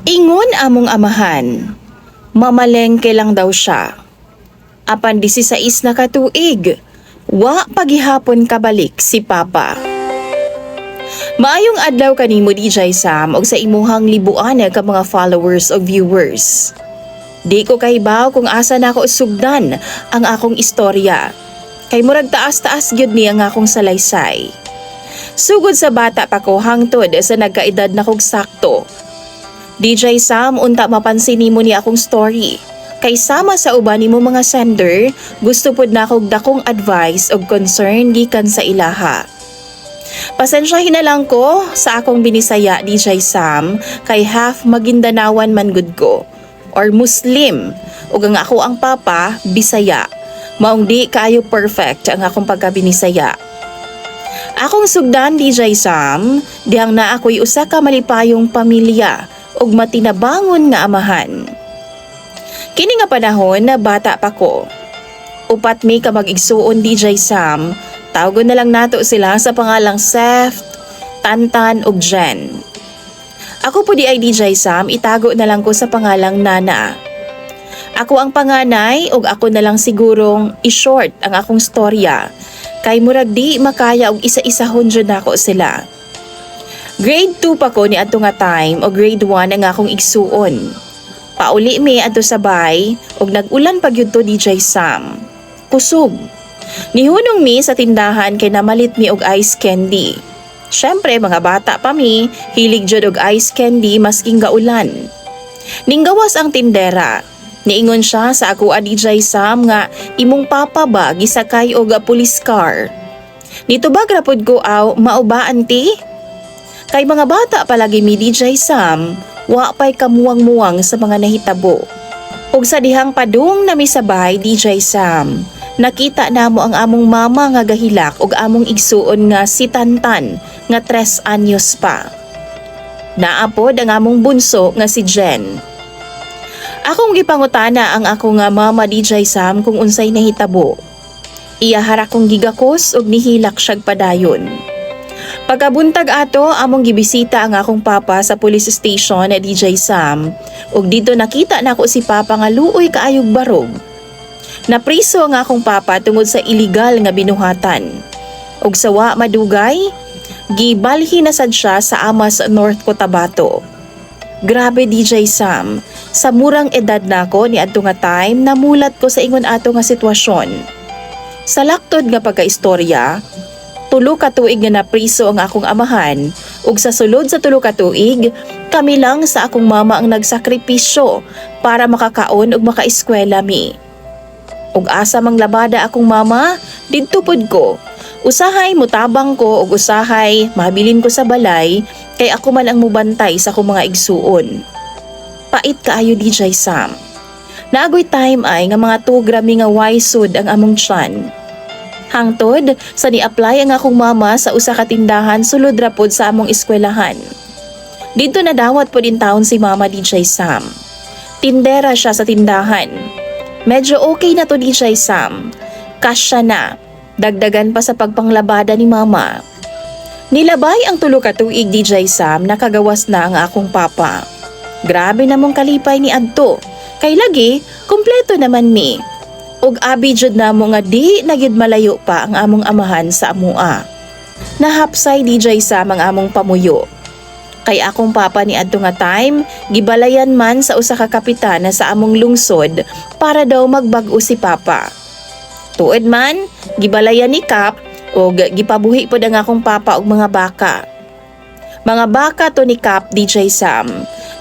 Ingon among amahan, mamalengke lang daw siya. Apan 16 na katuig, wa pagihapon kabalik si Papa. Maayong adlaw kanimo DJ Sam og sa imuhang libuan ka mga followers o viewers. Di ko kahibaw kung asa na ako sugdan ang akong istorya. Kay murag taas-taas gyud ni ang akong salaysay. Sugod sa bata pa ko hangtod sa nagkaedad na kog sakto. DJ Sam, unta mapansin nimo ni akong story. Kay sama sa uban nimo mga sender, gusto pud na akong dakong advice og concern gikan sa ilaha. Pasensyahin na lang ko sa akong binisaya DJ Sam kay half Magindanawan man gud ko or Muslim ug ang ako ang papa Bisaya. Maong di kaayo perfect ang akong pagkabinisaya. Akong sugdan DJ Sam, dihang na ako'y usa ka malipayong pamilya ug matinabangon nga amahan. Kini nga panahon na bata pa ko. Upat mi ka mag-igsuon DJ Sam, tawgon na lang nato sila sa pangalang Seth, Tantan ug Jen. Ako po di ay DJ Sam, itago na lang ko sa pangalang Nana. Ako ang panganay ug ako na lang sigurong i-short ang akong storya. Kay murag di makaya og isa-isahon jud nako sila. Grade 2 pa ko ni adto nga time o grade 1 ang akong igsuon. Pauli mi adto sa bay ug nag-ulan pa gyud to DJ Sam. Kusog. Nihunong mi sa tindahan kay namalit mi og ice candy. Syempre mga bata pa mi, hilig jud og ice candy masking gaulan. Ning gawas ang tindera. Niingon siya sa ako DJ Sam nga imong papa ba gisakay og police car. Nitubag ra pud ko aw mao ba auntie? Kay mga bata palagi mi DJ Sam, wa pay kamuwang-muwang sa mga nahitabo. Ug sa dihang padung na misabay DJ Sam, nakita namo ang among mama nga gahilak ug among igsuon nga si Tantan nga 3 anyos pa. Naapod ang among bunso nga si Jen. Akong gipangutana ang ako nga mama DJ Sam kung unsay nahitabo. Iyahara kong gigakos ug nihilak siyag padayon. Pagkabuntag ato, among gibisita ang akong papa sa police station na DJ Sam ug dito nakita nako si papa nga luoy kaayog barog. Napriso ang akong papa tungod sa illegal nga binuhatan. Ug sa wa madugay, gibalhi na sad siya sa ama sa North Cotabato. Grabe DJ Sam, sa murang edad nako ni adto nga time namulat ko sa ingon ato nga sitwasyon. Sa laktod nga pagkaistorya, 3 ka tuig nga napriso ang akong amahan ug sa sulod sa 3 ka tuig, kami lang sa akong mama ang nagsakripisyo para makakaon ug makaeskwela mi. Ug asa mang labada akong mama, didto pud ko. Usahay mutabang ko ug usahay mabilin ko sa balay kay ako man ang mubantay sa akong mga igsuon. Pait kaayo DJ Sam. Naagoy time ay nga mga 2 grami nga waysud ang among tiyan. Hangtod sa ni-apply ang akong mama sa usa ka tindahan sulod ra pod sa among eskwelahan. Dito nadawat po din taon si Mama DJ Sam. Tindera siya sa tindahan. Medyo okay na to DJ Sam. Kasya na. Dagdagan pa sa pagpanglabada ni Mama. Nilabay ang 3 ka tuig DJ Sam nakagawas na ang akong papa. Grabe namong kalipay ni adto. Kay lagi, kumpleto naman mi. Ug abi jud namo nga di nagyud malayo pa ang among amahan sa amua. Nahapsay DJ Sam ang among pamuyo. Kay akong papa ni adto nga time, gibalayan man sa usa ka kapitana sa among lungsod para daw magbag-o si papa. Tuod man, gibalayan ni Kap ug gipabuhi pod ang akong papa og mga baka. Mga baka to ni Kap DJ Sam,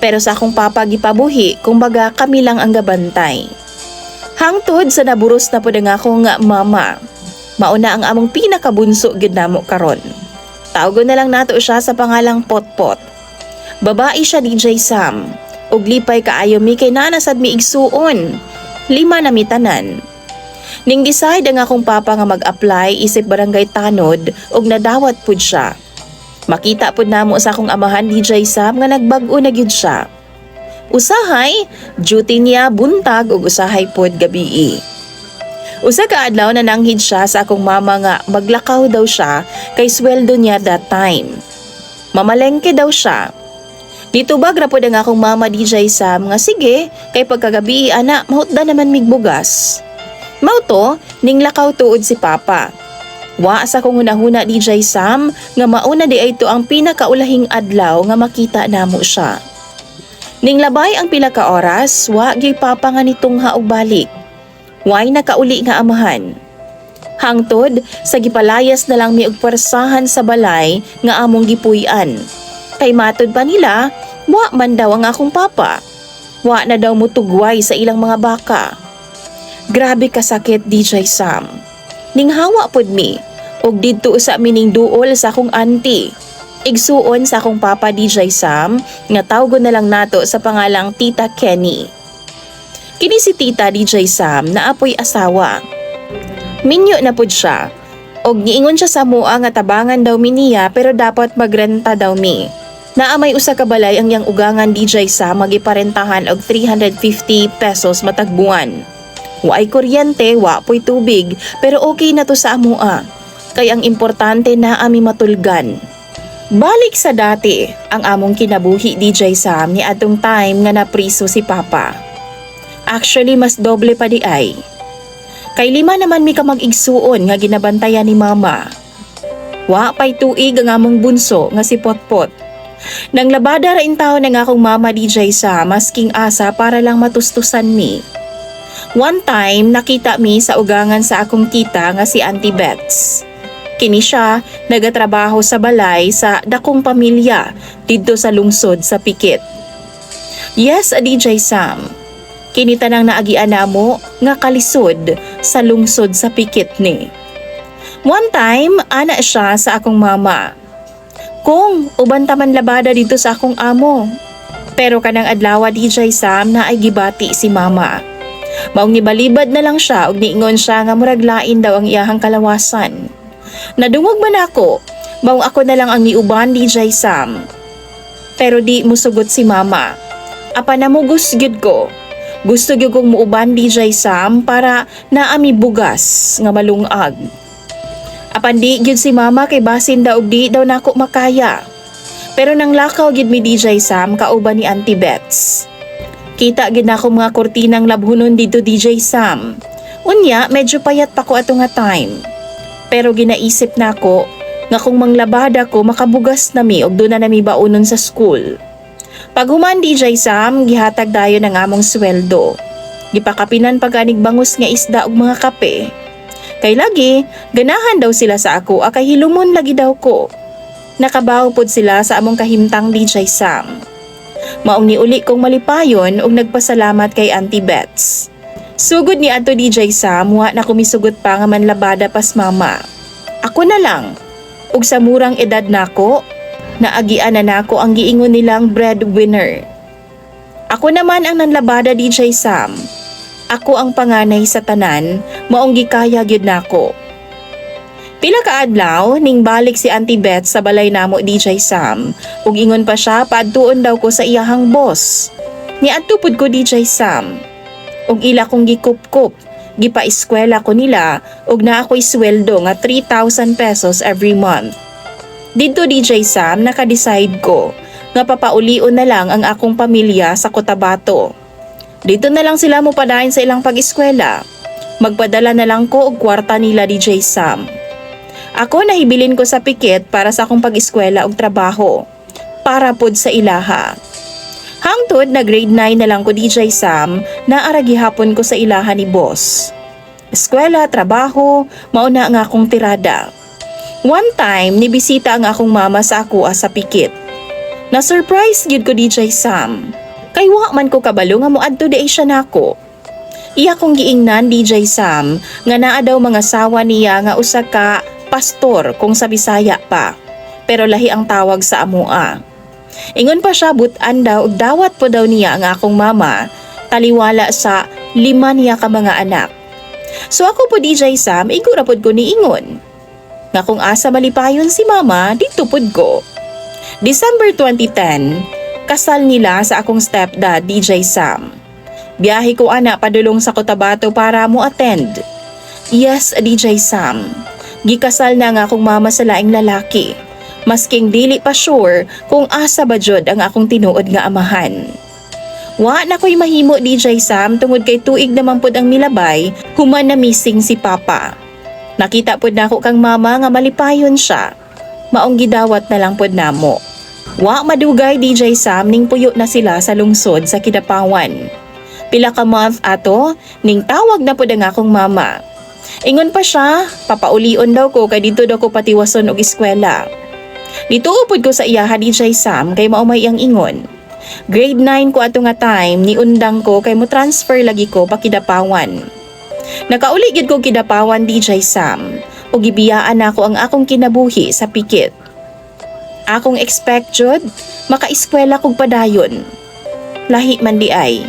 pero sa akong papa gipabuhi kumbaga kami lang ang gabantay. Hangtod sa naburos na pod ang akong mama. Mauna ang among pinakabunso gid namo karon. Tawgon na lang nato siya sa pangalang Potpot. Babae siya DJ Sam. Ug lipay kaayo mi kay nanasad mi igsuon. 5 na mi tanan. Ning decide ang akong papa nga mag-apply isip barangay Tanod ug nadawat pud siya. Makita pud namo sa akong amahan DJ Sam nga nagbag-o na gyud siya. Usahay, duty niya buntag ug usahay pod gabii. Usa ka adlaw na nanghid siya sa akong mama nga maglakaw daw siya kay sweldo niya that time. Mamalengke daw siya. Nitubag ra pod ang akong mama DJ Sam nga sige, kay pagkagabi ana mahutda naman migbugas. Mao to, ning lakaw tuod si Papa. Wa sa kong hunahuna DJ Sam nga mauna di ay to ang pinakaulahing adlaw nga makita namo siya. Ning labay ang pila ka oras, wa gyud Papa nga nitungha og balik. Way nakauli nga amahan. Hangtod sa gipalayas na lang mi og pwersahan sa balay nga among gipuy-an. Kay matod pa nila, wa man daw ang akong papa. Wa na daw mutugway sa ilang mga baka. Grabe kasakit DJ Sam. Ning hawa pod mi, og didto sa mining duol sa akong auntie. Igsuon sa akong papa DJ Sam, nga tawgon na lang nato sa pangalang Tita Kenny. Kini si Tita DJ Sam na apoy asawa. Minyo na pod siya, og niingon siya sa mua nga tabangan daw mi niya pero dapat magrenta daw mi. Naamay usa ka balay ang yang ugangan DJ Sam magiparentahan og 350 pesos matag buwan. Waay kuryente, wa po'y tubig, pero okay na to sa amua. Kay ang importante na ami matulgan. Balik sa dati, ang among kinabuhi DJ Sam ni atong time nga napriso si Papa. Actually, mas doble pa di ay. Kay 5 naman mi ka mag-igsuon nga ginabantayan ni Mama. Wa pa'y tuig ang among bunso nga si Potpot. Nang labada ra in taon ng akong mama DJ Sam masking asa para lang matustusan mi. One time nakita mi sa ugangan sa akong tita nga si Auntie Bets. Kini siya nagatrabaho sa balay sa dakong pamilya didto sa lungsod sa Pikit. Yes, DJ Sam. Kini tanang naagian namo nga kalisod sa lungsod sa Pikit ni. One time ana siya sa akong mama. Kung uban taman labada dito sa akong amo. Pero kanang adlaw DJ Sam na ay gibati si Mama. Maong nibalibad na lang siya og niingon siya nga murag lain daw ang iyahang kalawasan. Nadungog man ako, maong ako na lang ang niuban DJ Sam. Pero di musugot si Mama. Apa na mo gusgyud ko. Gusto gyud kong muuban DJ Sam para naami bugas nga malungag. Apan di gyud si Mama kay basin daw og di daw nako makaya. Pero nang lakaw gyud mi DJ Sam kauban ni Auntie Bets. Kita gyud nako mga kurtinang labhunon dito DJ Sam. Unya medyo payat pa ko ato nga time. Pero ginaisip nako nga kung manglabada ko makabugas na mi og do na nami baunon sa school. Pag human DJ Sam gihatag dayon ang among sweldo. Gipakapinan paganig bangus nga isda og mga kape. Kay lagi, ganahan daw sila sa ako akay hilumon lagi daw ko. Nakabaw pod sila sa among kahimtang DJ Sam. Maong niuli kong malipayon og nagpasalamat kay Auntie Bets. Sugod ni ato DJ Sam, wa na kumisugot pa nga manlabada pas Mama. Ako na lang, ug sa murang edad nako, naagian na nako ang giingon nilang breadwinner. Ako naman ang nanlabada DJ Sam. Ako ang panganay sa tanan, maong gikaya gyud nako. Pila ka adlaw ning balik si Auntie Beth sa balay namo DJ Sam, ug ingon pa siya paadtuon daw ko sa iyahang boss. Niadto pud ko DJ Sam. Ug ila kong gikup-kup, gipa-eskwela ko nila ug naa ako'y sweldo nga 3,000 pesos every month. Dito DJ Sam naka-decide ko nga papaulion na lang ang akong pamilya sa Cotabato. Dito na lang sila mopadayon sa ilang pag-eskwela. Magpadala na lang ko og kwarta nila DJ Sam. Ako nahibilin ko sa Pikit para sa akong pag-eskwela og trabaho. Para pod sa ilaha. Hangtod na grade 9 na lang ko DJ Sam na aragihapon ko sa ilaha ni boss. Eskwela, trabaho, mauna ang akong tirada. One time, nibisita ang akong mama sa ako sa Pikit. Na-surprise gyud ko DJ Sam. Kay wa man ko kabalo nga moadto di siya nako. Iya kong giingnan DJ Sam nga naa daw mga sawa niya nga usa ka pastor kung sa Bisaya pa. Pero lahi ang tawag sa amua. Ingon pa siya butan daw ug dawat po daw niya ang akong mama taliwala sa 5 niya ka mga anak. So ako po DJ Sam igura pod ko niingon. Nga kung asa malipayon si mama dito pod ko. December 2010 kasal nila sa akong stepdad, DJ Sam. Biyahe ko ana padulong sa Cotabato para mo attend. Yes, DJ Sam. Gikasal na nga akong mama sa laing lalaki. Masking dili pa sure kung asa ba jud ang akong tinuod nga amahan. Wa na ko'y mahimo DJ Sam tungod kay tuig naman pud ang milabay human na missing si Papa. Nakita pud nako kang mama nga malipayon siya. Maong gidawat na lang pud namo. Wa madugay DJ Sam ning puyo na sila sa lungsod sa Kidapawan. Pila ka month ato ning tawag na pud ang akong mama. Ingon pa siya, papaulion daw ko kay dito daw ko patiwason og eskwela. Dito upod ko sa iyaha DJ Sam kay mao may iyang ingon. Grade 9 ko ato nga time ni undang ko kay mo transfer lagi ko pa Kidapawan. Nakauli gid ko Kidapawan DJ Sam ug gibiyaan nako ang akong kinabuhi sa pikit. Akong expect jud makaeskwela kog padayon. Lahi man di ay.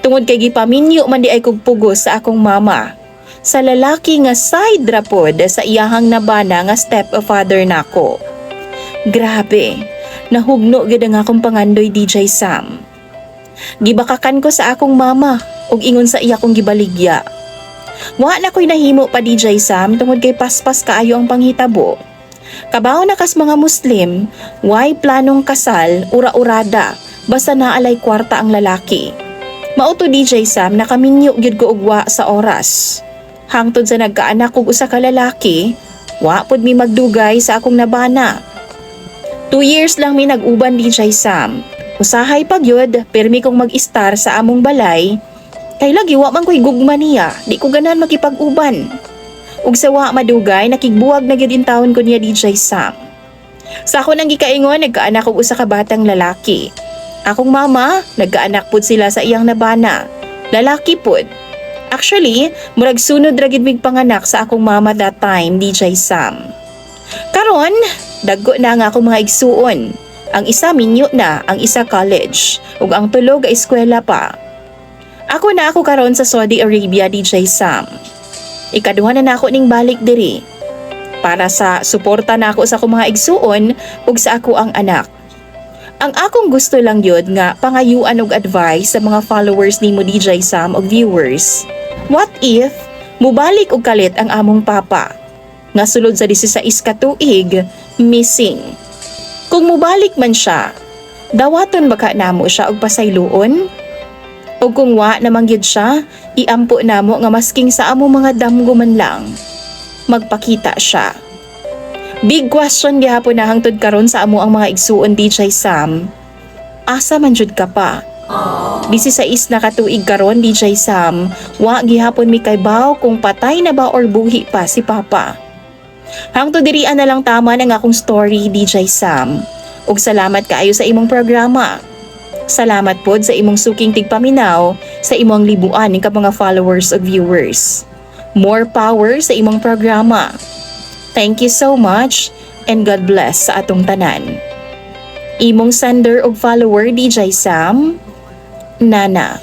Tungod kay gipaminyo man di ay kog pugos sa akong mama. Sa lalaki nga side ra pod sa iyahang nabana nga stepfather nako. Grabe. Nahugno gid ang akong pangandoy DJ Sam. Gibakakan ko sa akong mama ug ingon sa iya kong gibaligya. Wa na ko'y nahimo pa DJ Sam tungod kay paspas kaayo ang panghitabo. Kabaw na kas mga Muslim, way planong kasal, ura-urada, basta naalay kwarta ang lalaki. Mauto DJ Sam nakaminyo gyud ko ugwa sa oras. Hangtod sa nagkaanak kog usa ka lalaki, wa pod mi magdugay sa akong nabana. 2 years lang mi nag-uban DJ Sam. Usahay pagyod, permi kong mag-star sa among balay. Kay lagi wa man ko'y gugma niya, di ko ganan makipag-uban. Ug sa wa madugay, nakigbuwag na gyud in taon ko niya DJ Sam. Sa ako nang gikaingon, nagkaanak og usa ka batang lalaki. Akong mama, nagkaanak pud sila sa iyang nabana. Lalaki pud. Actually, murag sunod ra gid mig panganak sa akong mama that time, DJ Sam. Karon, daggo na nga akong mga igsuon. Ang isa minyo na, ang isa college, ug ang tulo ga eskwela pa. Ako na ako karon sa Saudi Arabia, DJ Sam. Ikaduha na ako ning balik diri. Para sa suporta na ako sa akong mga igsuon ug sa ako ang anak. Ang akong gusto lang yun nga pangayuan og advice sa mga followers nimo DJ Sam og viewers. What if mubalik og kalit ang among papa? Nga sulod sa 16 ka tuig, missing. Kung mubalik man siya, dawaton baka namo siya og pasayloon? O kung wa namang gyud siya, iampo namo nga masking sa amo mga damgo man lang, magpakita siya. Big question gihapon na hangtod karon sa amo ang mga igsuon DJ Sam. Asa man jud ka pa? 16 na katuig karon DJ Sam, wa gihapon mi kaybaw kung patay na ba or buhi pa si Papa. Hangtod dirian na lang tama ang akong story DJ Sam. Ug salamat kaayo sa imong programa. Salamat pod sa imong suking tigpaminaw sa imong libuan ning mga followers ug viewers. More power sa imong programa. Thank you so much and God bless sa atong tanan. Imong sender ug follower DJ Sam, Nana.